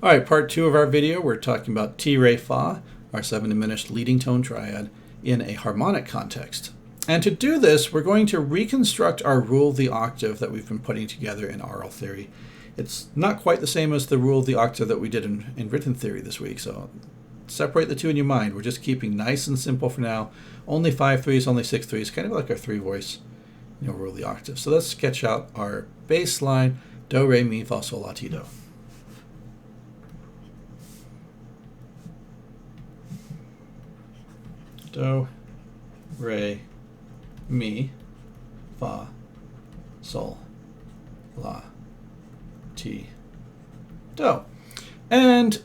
All right, part 2 of our video, we're talking about T-Re Fa, our 7 diminished leading tone triad, in a harmonic context. And to do this, we're going to reconstruct our rule of the octave that we've been putting together in aural theory. It's not quite the same as the rule of the octave that we did in written theory this week, so separate the two in your mind. We're just keeping nice and simple for now. Only 5/3s, only 6/3s, kind of like our 3-voice rule of the octave. So let's sketch out our bass line, do, re, mi, fa, sol, la, ti, do. Do, re, mi, fa, sol, la, ti, do. And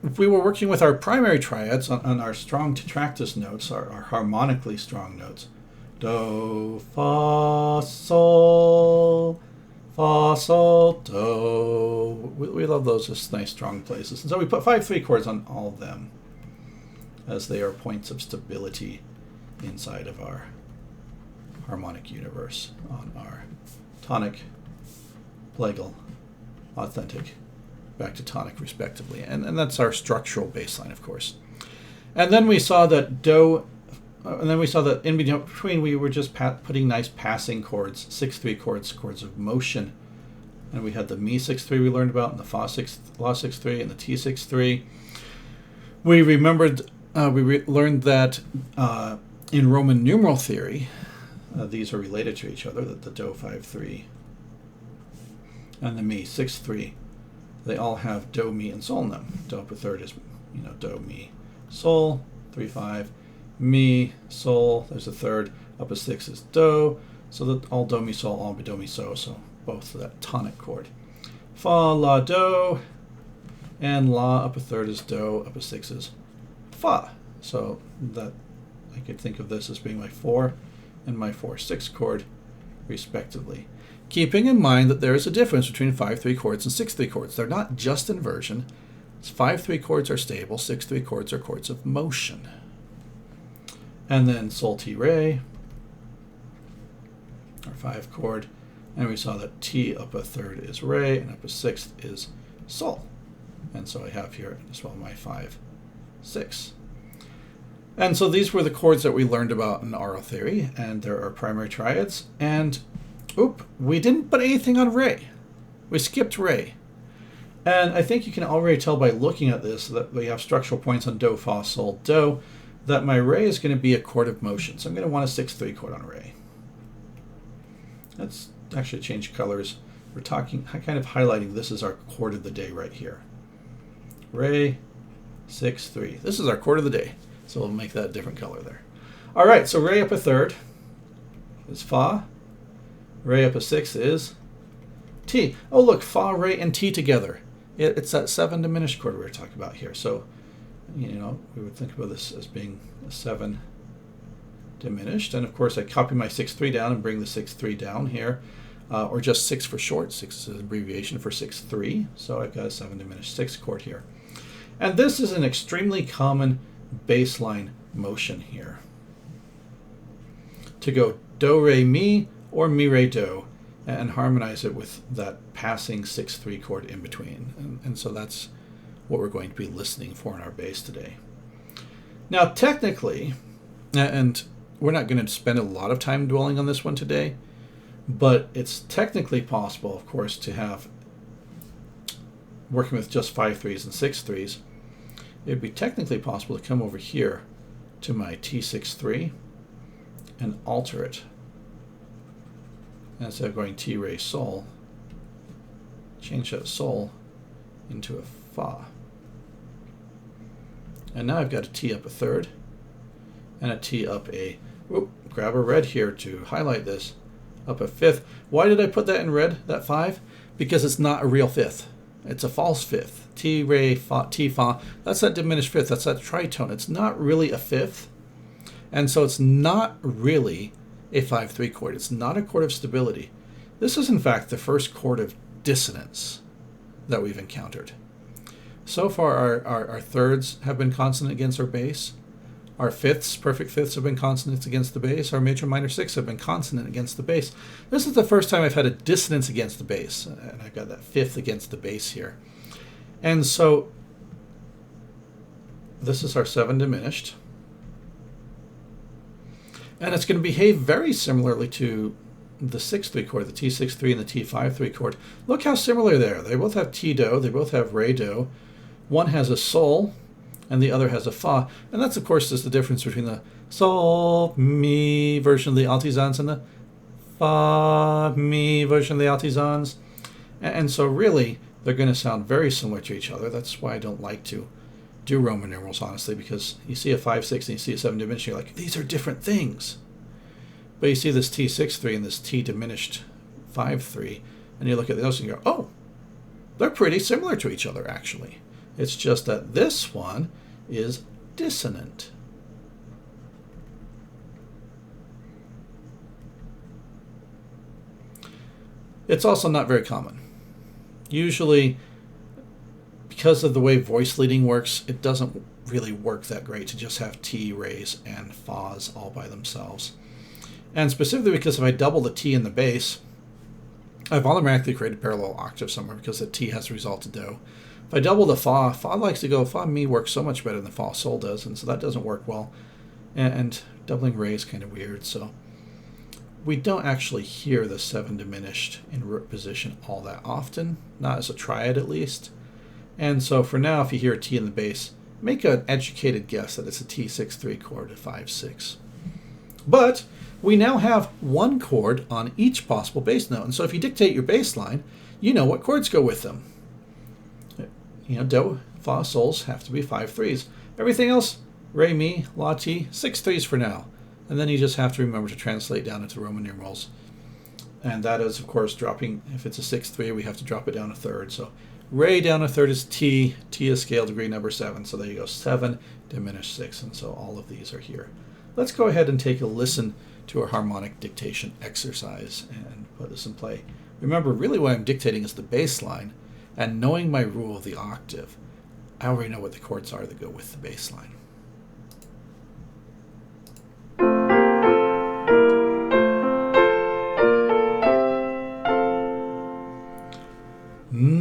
if we were working with our primary triads on our strong tetractys notes, our harmonically strong notes, do, fa, sol, do. We love those as nice strong places. And so we put 5/3 chords on all of them, as they are points of stability inside of our harmonic universe on our tonic, plagal, authentic, back to tonic respectively. And that's our structural baseline, of course. And then we saw that in between we were just putting nice passing chords, 6/3 chords, chords of motion. And we had the mi 6/3 we learned about, and the fa 6, la 6/3, and the ti 6/3. We remembered learned that in Roman numeral theory, these are related to each other, that the do 5/3 and the mi 6/3, they all have do, mi, and sol in them. Do up a third is, do, mi, sol, 3/5, mi, sol, there's a third, up a 6 is do, so that all do, mi, sol, all do, mi, so both of that tonic chord. Fa, la, do, and la up a third is do, up a 6 is fa. So that I could think of this as being my 4 and my 4/6 chord respectively. Keeping in mind that there is a difference between 5/3 chords and 6/3 chords. They're not just inversion. 5/3 chords are stable, 6/3 chords are chords of motion. And then sol, ti, re, our 5 chord, and we saw that ti up a third is re and up a 6th is sol. And so I have here as well my 5/6. And so these were the chords that we learned about in aural theory, and there are primary triads. And we didn't put anything on re. We skipped re. And I think you can already tell by looking at this that we have structural points on do, fa, sol, do, that my re is going to be a chord of motion. So I'm going to want a 6/3 chord on re. Let's actually change colors. We're kind of highlighting this is our chord of the day right here. Re, 6/3. This is our chord of the day. So we'll make that a different color there. All right, so re up a third is fa. Re up a 6 is ti. Oh, look, fa, re, and ti together. It's that 7 diminished chord we were talking about here. So, we would think about this as being a 7 diminished. And of course, I copy my 6/3 down and bring the 6/3 down here, or just 6 for short. 6 is an abbreviation for 6/3. So I've got a 7 diminished 6 chord here. And this is an extremely common baseline motion here. To go do, re, mi, or mi, re, do, and harmonize it with that passing 6/3 chord in between. And so that's what we're going to be listening for in our bass today. Now, technically, and we're not going to spend a lot of time dwelling on this one today, but it's technically possible, of course, to have, working with just 5/3s and 6/3s, it'd be technically possible to come over here to my ti 6/3 and alter it. And instead of going ti, re, sol, change that sol into a fa. And now I've got a ti up a third and a ti up a, grab a red here to highlight this, up a 5th. Why did I put that in red, that 5? Because it's not a real 5th. It's a false 5th. Ti, re, fa, ti, fa. That's that diminished 5th. That's that tritone. It's not really a 5th. And so it's not really a 5/3 chord. It's not a chord of stability. This is, in fact, the first chord of dissonance that we've encountered. So far, our thirds have been consonant against our bass. Our fifths, perfect fifths, have been consonants against the bass. Our major minor sixths have been consonant against the bass. This is the first time I've had a dissonance against the bass, and I've got that fifth against the bass here. And so this is our 7 diminished. And it's going to behave very similarly to the 6/3 chord, the T6/3 and the T5/3 chord. Look how similar they are. They both have T-do, they both have Re-do. One has a sol, and the other has a fa. And that's, of course, is the difference between the sol, mi version of the altisans and the fa, mi version of the altisans. And so really, they're going to sound very similar to each other. That's why I don't like to do Roman numerals, honestly, because you see a 5/6 and you see a 7 diminished, you're like, these are different things. But you see this T6/3 and this T diminished 5/3, and you look at those and you go, oh, they're pretty similar to each other, actually. It's just that this one is dissonant. It's also not very common. Usually, because of the way voice leading works, it doesn't really work that great to just have T, Res, and Fas all by themselves. And specifically because if I double the T in the bass, I've automatically created a parallel octave somewhere because the T has to resolve to Do. If I double the Fa, Fa likes to go, Fa Mi works so much better than Fa Sol does, and so that doesn't work well. And doubling Re is kind of weird, so we don't actually hear the 7 diminished in root position all that often, not as a triad at least. And so for now, if you hear a T in the bass, make an educated guess that it's a T6/3 chord at 5/6. But we now have one chord on each possible bass note. And so if you dictate your bass line, you know what chords go with them. You know, Do, Fa, Sols have to be 5/3s. Everything else, Re, Mi, La, Ti, 6/3s for now. And then you just have to remember to translate down into Roman numerals. And that is, of course, dropping, if it's a 6/3, we have to drop it down a third. So Re down a third is T. T is scale degree number 7. So there you go, 7 diminished 6. And so all of these are here. Let's go ahead and take a listen to our harmonic dictation exercise and put this in play. Remember, really what I'm dictating is the bass line, and knowing my rule of the octave, I already know what the chords are that go with the bass line.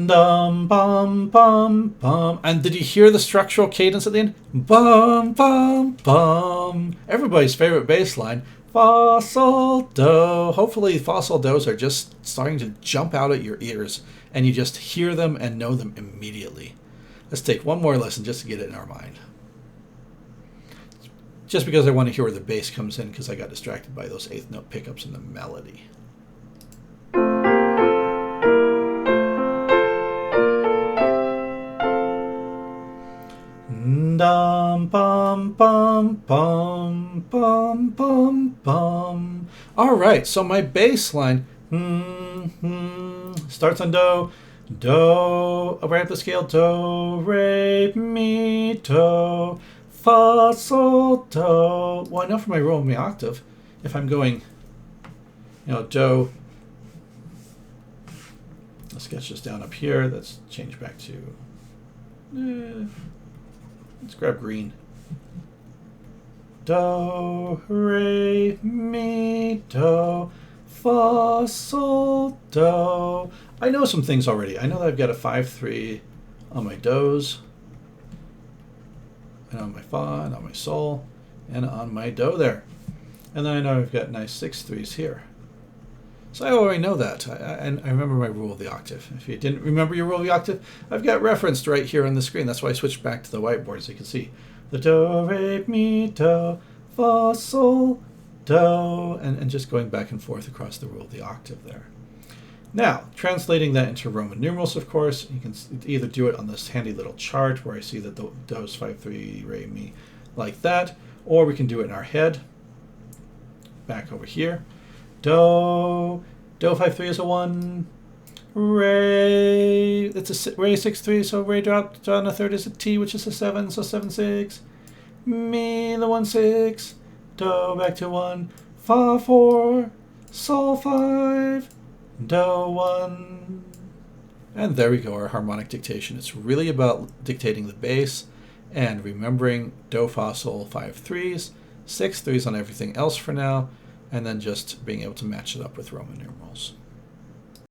Dum bum bum bum. And did you hear the structural cadence at the end? Bum bum bum. Everybody's favorite bass line. Fa sol do. Hopefully Fa sol dos are just starting to jump out at your ears and you just hear them and know them immediately. Let's take one more lesson just to get it in our mind. Just because I want to hear where the bass comes in because I got distracted by those 8th note pickups in the melody. Dum bum bum bum bum bum bum. All right, so my bass line starts on Do, Do, right up the scale, Do, Re, Mi, Do, Fa, Sol, Do. Well, I know for my rule of my octave, if I'm going, you know, Do. Let's sketch this down up here. Let's change back to. Let's grab green. Do, Re, Mi, Do, Fa, Sol, Do. I know some things already. I know that I've got a 5/3 on my Dos, and on my Fa, and on my Sol, and on my Do there. And then I know I've got nice 6/3s here. So I already know that. I remember my rule of the octave. If you didn't remember your rule of the octave, I've got referenced right here on the screen. That's why I switched back to the whiteboard so you can see. The Do, Re, Mi, Do, Fa, Sol, Do, and just going back and forth across the rule of the octave there. Now, translating that into Roman numerals, of course, you can either do it on this handy little chart where I see that the Do's 5/3, Re, Mi, like that, or we can do it in our head, back over here. Do 5/3 is a 1. Re, it's a Re 6/3, so Re dropped on a third is a T, which is a 7, so 7/6. Mi, the 1/6. Do back to 1. Fa 4. Sol 5. Do 1. And there we go, our harmonic dictation. It's really about dictating the bass and remembering Do, Fa, Sol 5/3s, 6/3s on everything else for now, and then just being able to match it up with Roman numerals.